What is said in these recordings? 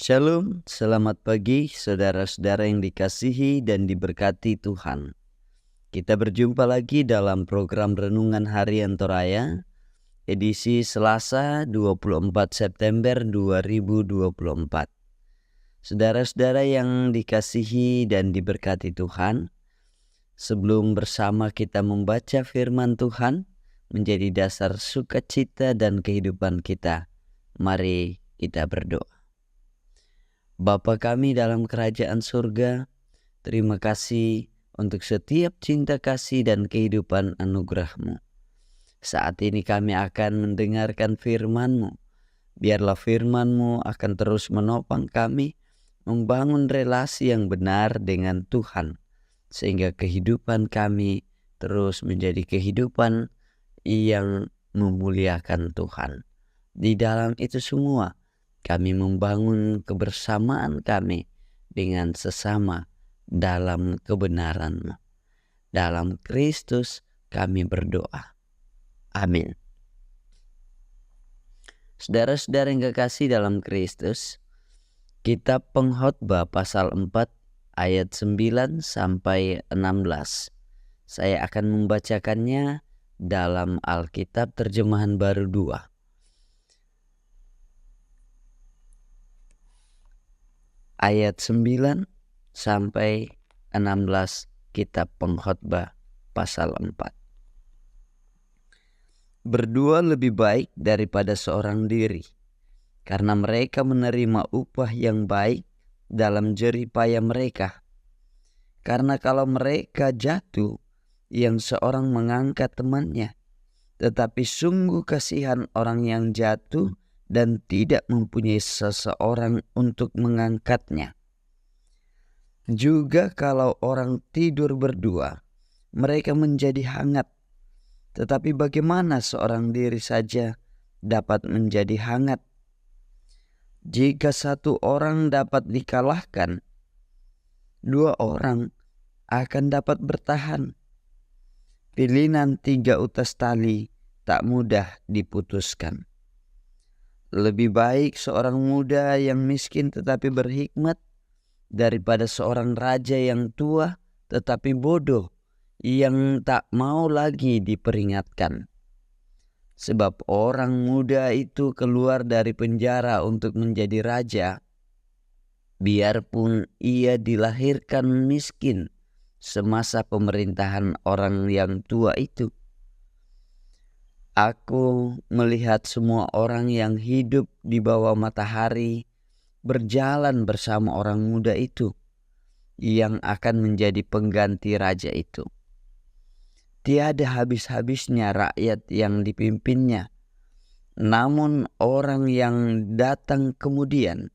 Shalom, selamat pagi saudara-saudara yang dikasihi dan diberkati Tuhan. Kita berjumpa lagi dalam program Renungan Harian Toraya, edisi Selasa 24 September 2024. Saudara-saudara yang dikasihi dan diberkati Tuhan, sebelum bersama kita membaca firman Tuhan menjadi dasar sukacita dan kehidupan kita, mari kita berdoa. Bapa kami dalam kerajaan surga, terima kasih untuk setiap cinta kasih dan kehidupan anugerah-Mu. Saat ini kami akan mendengarkan firman-Mu. Biarlah firman-Mu akan terus menopang kami, membangun relasi yang benar dengan Tuhan, sehingga kehidupan kami terus menjadi kehidupan yang memuliakan Tuhan. Di dalam itu semua, kami membangun kebersamaan kami dengan sesama dalam kebenaran-Mu. Dalam Kristus kami berdoa. Amin. Saudara-saudara yang kekasih dalam Kristus, Kitab Pengkhotbah pasal 4 ayat 9 sampai 16. Saya akan membacakannya dalam Alkitab Terjemahan Baru 2. Ayat 9 sampai 16 Kitab Pengkhotbah pasal 4. Berdua lebih baik daripada seorang diri, karena mereka menerima upah yang baik dalam jerih payah mereka. Karena kalau mereka jatuh, yang seorang mengangkat temannya, tetapi sungguh kasihan orang yang jatuh dan tidak mempunyai seseorang untuk mengangkatnya. Juga kalau orang tidur berdua, mereka menjadi hangat. Tetapi bagaimana seorang diri saja dapat menjadi hangat? Jika satu orang dapat dikalahkan, dua orang akan dapat bertahan. Pilihan 3 utas tali tak mudah diputuskan. Lebih baik seorang muda yang miskin tetapi berhikmat daripada seorang raja yang tua tetapi bodoh yang tak mau lagi diperingatkan. Sebab orang muda itu keluar dari penjara untuk menjadi raja, biarpun ia dilahirkan miskin semasa pemerintahan orang yang tua itu. Aku melihat semua orang yang hidup di bawah matahari berjalan bersama orang muda itu yang akan menjadi pengganti raja itu. Tiada habis-habisnya rakyat yang dipimpinnya, namun orang yang datang kemudian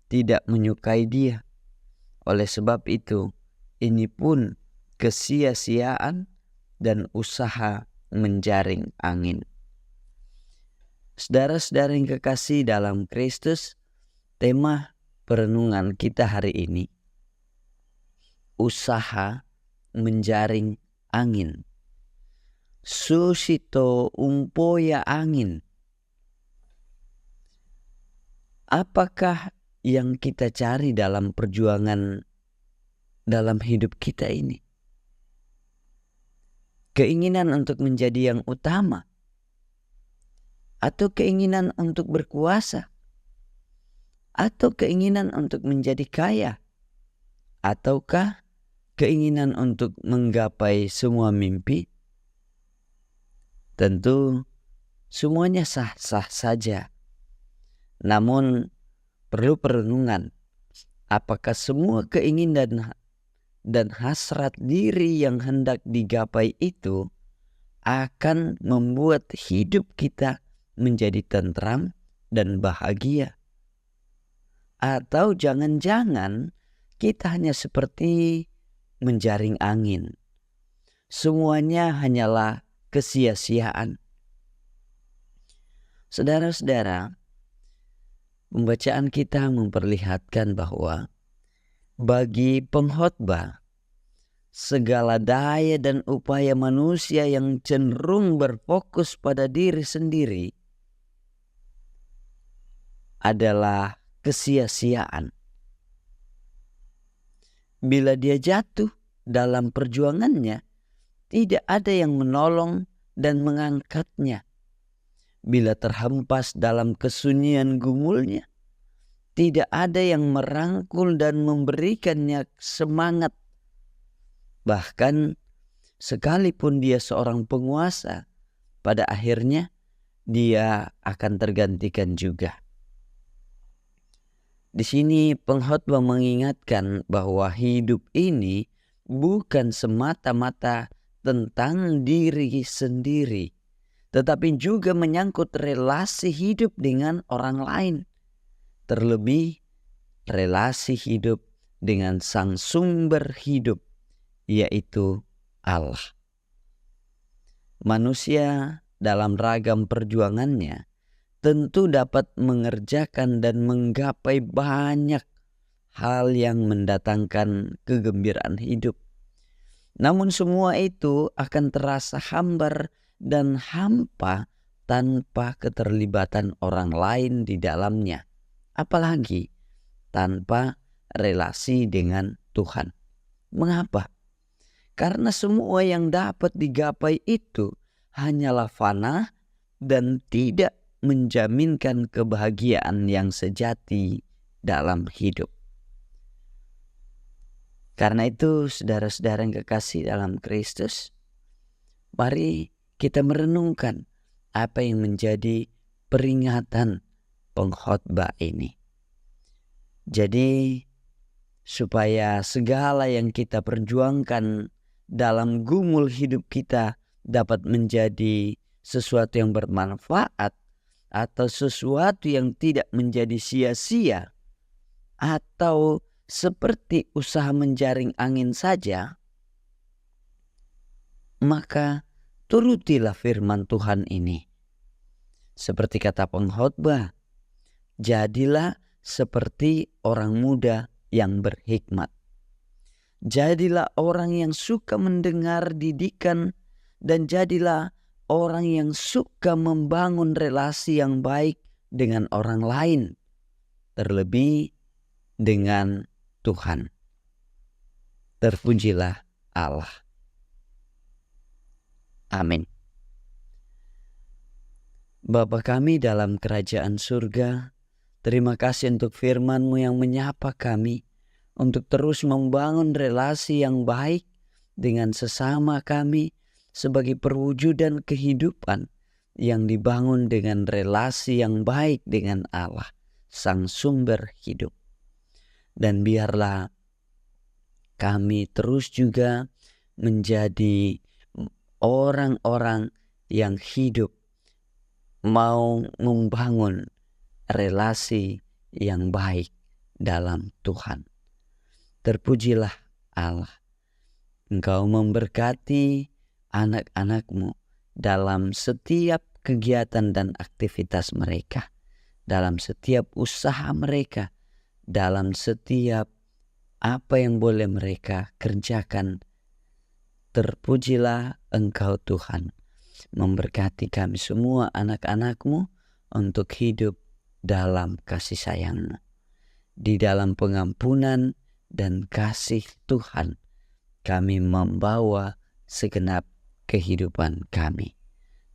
tidak menyukai dia. Oleh sebab itu, ini pun kesia-siaan dan usaha menjaring angin. Saudara-saudara yang kekasih dalam Kristus, tema perenungan kita hari ini, usaha menjaring angin. Susito umpoya angin. Apakah yang kita cari dalam perjuangan dalam hidup kita ini? Keinginan untuk menjadi yang utama, atau keinginan untuk berkuasa, atau keinginan untuk menjadi kaya, ataukah keinginan untuk menggapai semua mimpi? Tentu semuanya sah-sah saja. Namun perlu perenungan, apakah semua keinginan dan hasrat diri yang hendak digapai itu akan membuat hidup kita menjadi tentram dan bahagia? Atau jangan-jangan kita hanya seperti menjaring angin. Semuanya hanyalah kesia-siaan. Saudara-saudara, pembacaan kita memperlihatkan bahwa bagi pengkhotbah, segala daya dan upaya manusia yang cenderung berfokus pada diri sendiri adalah kesia-siaan. Bila dia jatuh dalam perjuangannya, tidak ada yang menolong dan mengangkatnya. Bila terhempas dalam kesunyian gumulnya, tidak ada yang merangkul dan memberikannya semangat. Bahkan sekalipun dia seorang penguasa, pada akhirnya dia akan tergantikan juga. Di sini pengkhotbah mengingatkan bahwa hidup ini bukan semata-mata tentang diri sendiri, tetapi juga menyangkut relasi hidup dengan orang lain. Terlebih relasi hidup dengan sang sumber hidup, yaitu Allah. Manusia dalam ragam perjuangannya tentu dapat mengerjakan dan menggapai banyak hal yang mendatangkan kegembiraan hidup. Namun semua itu akan terasa hambar dan hampa tanpa keterlibatan orang lain di dalamnya, apalagi tanpa relasi dengan Tuhan. Mengapa? Karena semua yang dapat digapai itu hanyalah fana dan tidak menjaminkan kebahagiaan yang sejati dalam hidup. Karena itu, saudara-saudara yang kekasih dalam Kristus, mari kita merenungkan apa yang menjadi peringatan pengkhotbah ini. Jadi, supaya segala yang kita perjuangkan dalam gumul hidup kita dapat menjadi sesuatu yang bermanfaat atau sesuatu yang tidak menjadi sia-sia atau seperti usaha menjaring angin saja, maka turutilah firman Tuhan ini. Seperti kata pengkhotbah, jadilah seperti orang muda yang berhikmat. Jadilah orang yang suka mendengar didikan dan jadilah orang yang suka membangun relasi yang baik dengan orang lain, terlebih dengan Tuhan. Terpujilah Allah. Amin. Bapa kami dalam kerajaan surga, terima kasih untuk firman-Mu yang menyapa kami untuk terus membangun relasi yang baik dengan sesama kami sebagai perwujudan kehidupan yang dibangun dengan relasi yang baik dengan Allah, sang sumber hidup. Dan biarlah kami terus juga menjadi orang-orang yang hidup mau membangun relasi yang baik dalam Tuhan. Terpujilah Allah. Engkau memberkati anak-anak-Mu dalam setiap kegiatan dan aktivitas mereka, dalam setiap usaha mereka, dalam setiap apa yang boleh mereka kerjakan. Terpujilah Engkau Tuhan, memberkati kami semua anak-anak-Mu untuk hidup dalam kasih sayang-Mu, di dalam pengampunan dan kasih Tuhan kami membawa segenap kehidupan kami.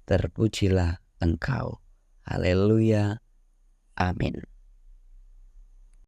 Terpujilah Engkau. Haleluya. Amin.